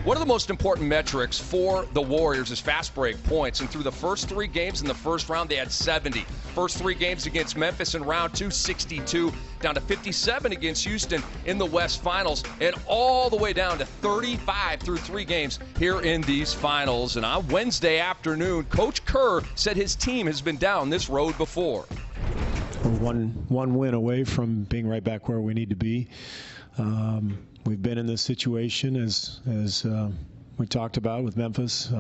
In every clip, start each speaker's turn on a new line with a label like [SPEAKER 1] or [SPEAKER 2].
[SPEAKER 1] One of the most important metrics for the Warriors is fast break points, and through the first 3 games in the first round, they had 70. First 3 games against Memphis in round 2, 62, down to 57 against Houston in the West Finals, and all the way down to 35 through 3 games here in these finals. And on Wednesday afternoon, Coach Kerr said his team has been down this road before.
[SPEAKER 2] We're one win away from being right back where we need to be. We've been in this situation as we talked about with Memphis.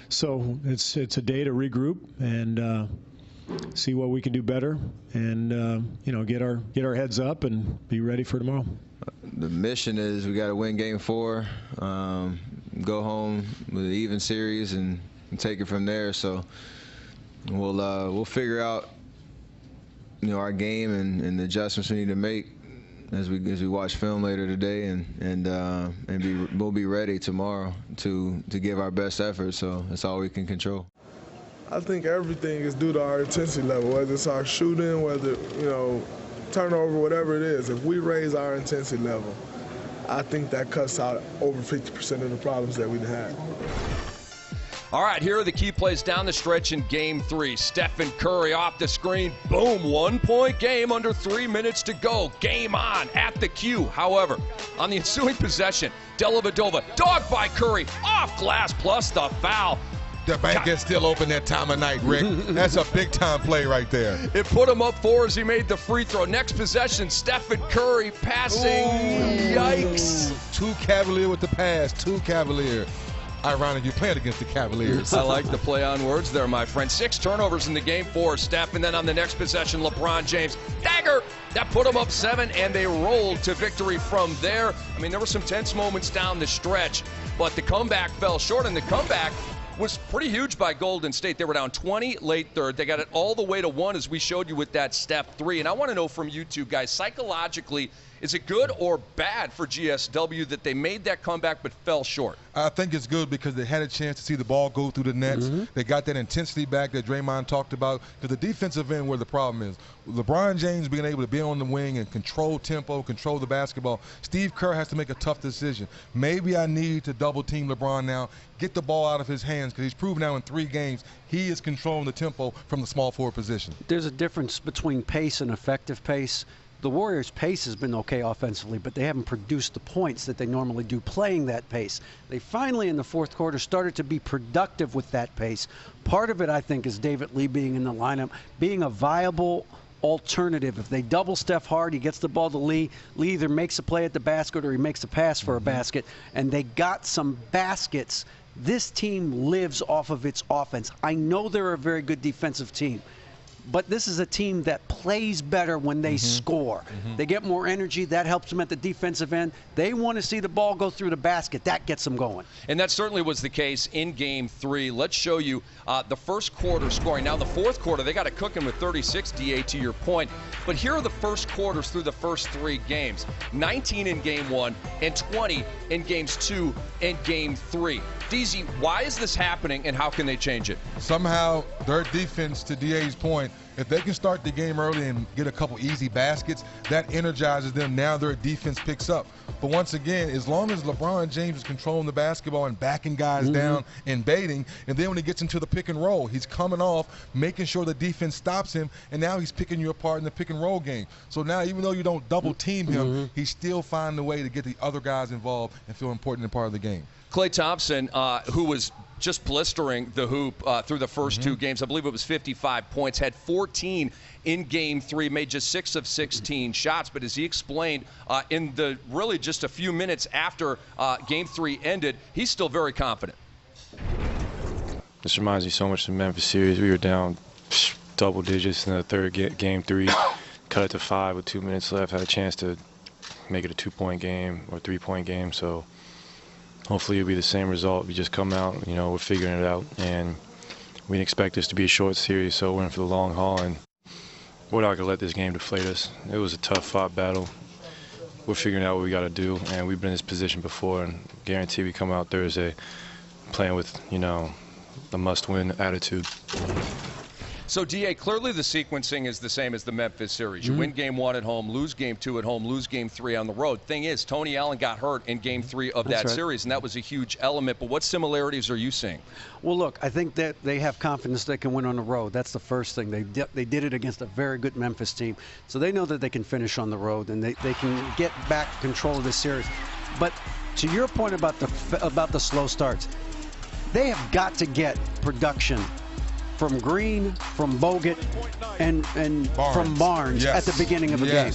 [SPEAKER 2] So it's a day to regroup and see what we can do better, and get our heads up and be ready for tomorrow.
[SPEAKER 3] The mission is we got to win Game 4, go home with an even series, and take it from there. So we'll figure out our game and the adjustments we need to make as we watch film later today, and we'll be ready tomorrow to give our best effort. So that's all we can control.
[SPEAKER 4] I think everything is due to our intensity level, whether it's our shooting, whether turnover, whatever it is. If we raise our intensity level, I think that cuts out over 50% of the problems that we've had.
[SPEAKER 1] All right, here are the key plays down the stretch in Game 3. Stephen Curry off the screen. Boom, 1-point game under 3 minutes to go. Game on at the cue. However, on the ensuing possession, Dellavedova, dogged by Curry, off glass plus the foul.
[SPEAKER 5] The bank is still open that time of night, Rick. That's a big-time play right there.
[SPEAKER 1] It put him up 4 as he made the free throw. Next possession, Stephen Curry passing. Ooh. Yikes.
[SPEAKER 5] Too cavalier with the pass, too cavalier. Ironic, you're playing against the Cavaliers.
[SPEAKER 1] I like the play on words there, my friend. 6 turnovers in the game for Steph, and then on the next possession, LeBron James. Dagger! That put them up 7, and they rolled to victory from there. I mean, there were some tense moments down the stretch, but the comeback fell short, and the comeback was pretty huge by Golden State. They were down 20 late third. They got it all the way to 1, as we showed you with that step 3. And I want to know from you two guys, psychologically, is it good or bad for GSW that they made that comeback but fell short?
[SPEAKER 5] I think it's good because they had a chance to see the ball go through the nets. They got that intensity back that Draymond talked about, because the defensive end where the problem is. LeBron James being able to be on the wing and control tempo, control the basketball. Steve Kerr has to make a tough decision. Maybe I need to double team LeBron now, get the ball out of his hands, because he's proven now in 3 games he is controlling the tempo from the small forward position.
[SPEAKER 6] There's a difference between pace and effective pace. The Warriors' pace has been okay offensively, but they haven't produced the points that they normally do playing that pace. They finally, in the fourth quarter, started to be productive with that pace. Part of it, I think, is David Lee being in the lineup, being a viable alternative. If they double Steph hard, he gets the ball to Lee. Lee either makes a play at the basket or he makes a pass for a basket, and they got some baskets. This team lives off of its offense. I know they're a very good defensive team, but this is a team that plays better when they score. They get more energy. That helps them at the defensive end. They want to see the ball go through the basket. That gets them going.
[SPEAKER 1] And that certainly was the case in Game 3. Let's show you the first quarter scoring. Now, the fourth quarter, they got it cooking with 36, DA, to your point. But here are the first quarters through the first 3 games. 19 in Game 1 and 20 in Games 2 and Game 3. DZ, why is this happening, and how can they change it?
[SPEAKER 5] Somehow, their defense, to DA's point, if they can start the game early and get a couple easy baskets, that energizes them. Now their defense picks up. But once again, as long as LeBron James is controlling the basketball and backing guys down and baiting, and then when he gets into the pick and roll, he's coming off, making sure the defense stops him, and now he's picking you apart in the pick and roll game. So now, even though you don't double team him, he's still finding a way to get the other guys involved and feel important and part of the game.
[SPEAKER 1] Klay Thompson, who was just blistering the hoop through the first 2 games. I believe it was 55 points, had 14 in Game 3, made just 6 of 16 shots. But as he explained in the really just a few minutes after Game 3 ended, he's still very confident.
[SPEAKER 7] This reminds me so much of the Memphis series. We were down double digits in the third Game 3, cut it to 5 with 2 minutes left, had a chance to make it a 2-point game or 3-point game. So hopefully it'll be the same result. We just come out, we're figuring it out, and we expect this to be a short series, so we're in for the long haul, and we're not going to let this game deflate us. It was a tough-fought battle. We're figuring out what we got to do, and we've been in this position before, and guarantee we come out Thursday playing with, a must-win attitude.
[SPEAKER 1] So, DA, clearly the sequencing is the same as the Memphis series. You win game 1 at home, lose game 2 at home, lose game 3 on the road. Thing is, Tony Allen got hurt in game 3 of that series, and that was a huge element. But what similarities are you seeing?
[SPEAKER 6] Well, look, I think that they have confidence they can win on the road. That's the first thing. They did it against a very good Memphis team. So they know that they can finish on the road, and they can get back control of this series. But to your point about the slow starts, they have got to get production from Green, from Bogut, and from Barnes at the beginning of the game.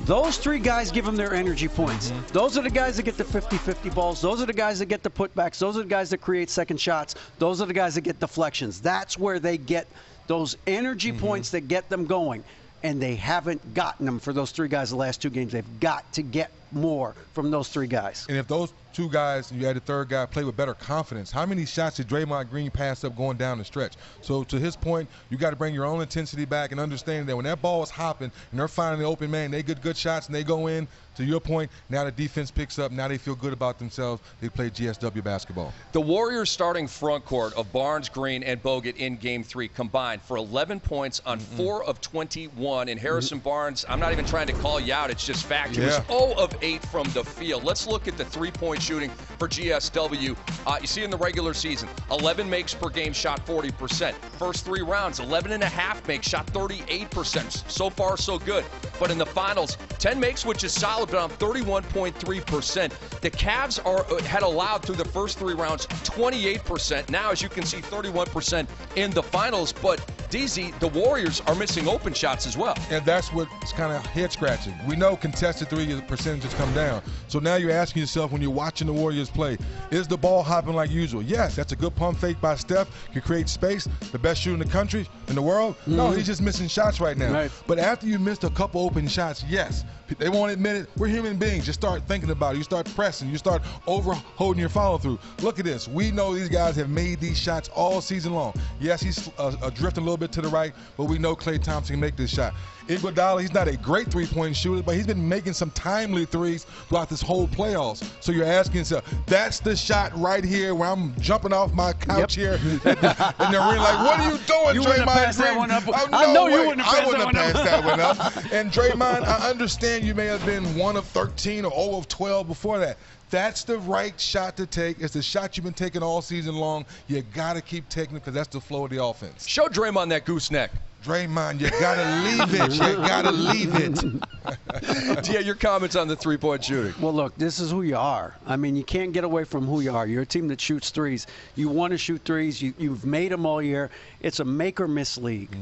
[SPEAKER 6] Those 3 guys give them their energy points. Those are the guys that get the 50-50 balls. Those are the guys that get the putbacks. Those are the guys that create second shots. Those are the guys that get deflections. That's where they get those energy points that get them going. And they haven't gotten them for those 3 guys the last 2 games. They've got to get more from those 3 guys.
[SPEAKER 5] And if those 2 guys, you add a 3rd guy, play with better confidence, how many shots did Draymond Green pass up going down the stretch? So to his point, you got to bring your own intensity back and understand that when that ball is hopping and they're finding the open man, they get good shots and they go in. To your point, now the defense picks up. Now they feel good about themselves. They play GSW basketball.
[SPEAKER 1] The Warriors starting front court of Barnes, Green, and Bogut in game 3 combined for 11 points on 4 of 21. And Harrison Barnes, I'm not even trying to call you out. It's just fact. He was 0 of 8 from the field. Let's look at the three-point shooting for GSW. You see in the regular season, 11 makes per game, shot 40%. First 3 rounds, 11.5 makes, shot 38%. So far, so good. But in the finals, 10 makes, which is solid, but on 31.3%. The Cavs had allowed through the first 3 rounds 28%. Now, as you can see, 31% in the finals. But DZ, the Warriors are missing open shots as well.
[SPEAKER 5] And that's what's kind of head-scratching. We know contested 3 percentages come down. So now you're asking yourself when you're watching the Warriors play, is the ball hopping like usual? Yes, that's a good pump fake by Steph. Can create space. The best shooter in the country, in the world. No, he's just missing shots right now. But after you missed a couple open shots, yes, they won't admit it. We're human beings. You start thinking about it. You start pressing. You start over-holding your follow-through. Look at this. We know these guys have made these shots all season long. Yes, he's drifting a little bit to the right, but we know Klay Thompson can make this shot. Iguodala, he's not a great three-point shooter, but he's been making some timely threes throughout this whole playoffs. So you're asking yourself, that's the shot right here where I'm jumping off my couch here. And they're really like, what are you doing, Draymond Green?
[SPEAKER 6] I know you wouldn't have
[SPEAKER 5] passed that one up. And Draymond, I understand you may have been 1 of 13 or 0 of 12 before that. That's the right shot to take. It's the shot you've been taking all season long. You got to keep taking it because that's the flow of the offense.
[SPEAKER 1] Show Draymond that gooseneck.
[SPEAKER 5] Draymond, you got to leave it. You got to leave it.
[SPEAKER 1] Yeah, your comments on the three-point shooting.
[SPEAKER 6] Well, look, this is who you are. I mean, you can't get away from who you are. You're a team that shoots threes. You want to shoot threes. You've made them all year. It's a make-or-miss league.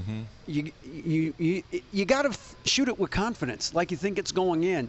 [SPEAKER 6] You got to shoot it with confidence, like you think it's going in.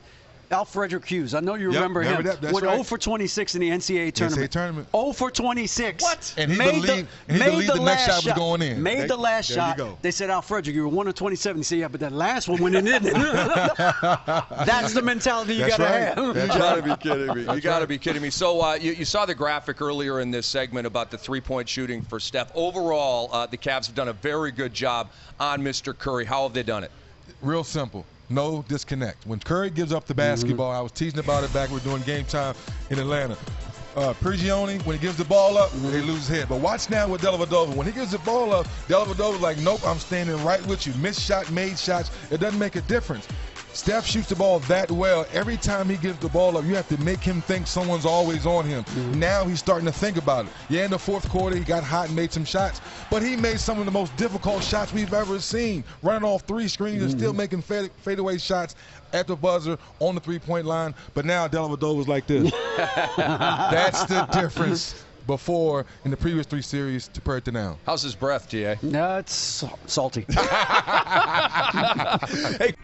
[SPEAKER 6] Alfredrick Hughes, I know you remember him. Went 0 for 26 in the NCAA tournament. 0 for 26.
[SPEAKER 5] What? And he believed the next shot was going in.
[SPEAKER 6] Made the last shot. They said, Alfredrick, you were 1 of 27. He said, yeah, but that last one went in, didn't it? That's the mentality you got to have.
[SPEAKER 1] You got to be kidding me. You got to be kidding me. So you saw the graphic earlier in this segment about the three-point shooting for Steph. Overall, the Cavs have done a very good job on Mr. Curry. How have they done it?
[SPEAKER 5] Real simple. No disconnect. When Curry gives up the basketball, I was teasing about it back when we were doing Game Time in Atlanta. Prigioni, when he gives the ball up, they lose his head. But watch now with Dellavedova. When he gives the ball up, Dellavedova's like, nope, I'm standing right with you. Missed shot, made shots. It doesn't make a difference. Steph shoots the ball that well. Every time he gives the ball up, you have to make him think someone's always on him. Now he's starting to think about it. Yeah, in the fourth quarter, he got hot and made some shots, but he made some of the most difficult shots we've ever seen. Running off 3 screens and still making fadeaway shots at the buzzer on the three-point line. But now Dellavedova's like this. That's the difference. Before in the previous 3 series compared to now.
[SPEAKER 1] How's his breath, T.A.?
[SPEAKER 6] No, it's salty.
[SPEAKER 1] Hey,